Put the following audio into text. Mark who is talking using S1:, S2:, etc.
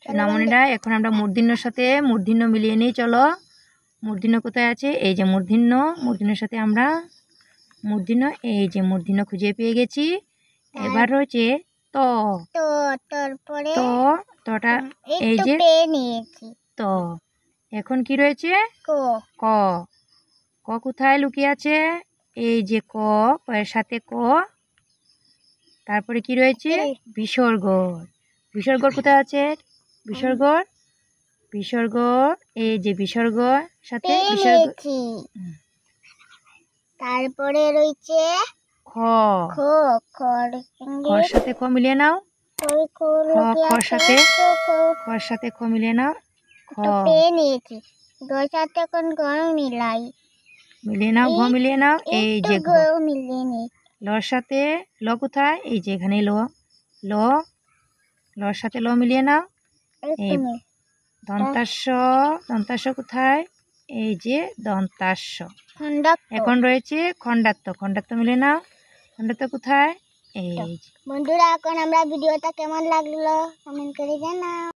S1: সোনামণিরা এখন আমরা মূর্ধন্যর সাথে মূর্ধন্য মিলিয়ে নিই। চলো, মূর্ধন্য কোথায় আছে? এই যে মূর্ধন্য, মূর্ধন্যর সাথে আমরা মূর্ধন্য, এই যে মূর্ধন্য খুঁজে পেয়ে গেছি। এবার রয়েছে ত।
S2: তারপরে
S1: তটা এই যে ত। এখন কি রয়েছে? ক। ক কোথায় লুকিয়ে আছে? এই যে ক, এর সাথে ক। তারপরে কি রয়েছে? বিসর্গ। বিসর্গ কোথায় আছে? বিসর্গ এই যে বিসর্গ সাথে বিসর্গ।
S2: তারপরে রয়েছে
S1: খ।
S2: খর
S1: সাথে খ মিলিয়ে নাও। খর সাথে খ মিলিয়ে নাও। খ
S2: সাথে এখন
S1: মিলিয়ে নাও, ঘ মিলিয়ে নাও। এই যে ঘ। লর সাথে ল কোথায়? এই যে এখানে ল। লর সাথে ল মিলিয়ে নাও। এই দন্তাস্য কোথায়? এই যে দন্তাস্য। এখন রয়েছে খণ্ডাত্ব মিলিয়ে নাও। খণ্ডাত্ব কোথায়? এই যে।
S2: বন্ধুরা, এখন আমরা ভিডিওটা কেমন লাগলো কমেন্ট করে জানাও।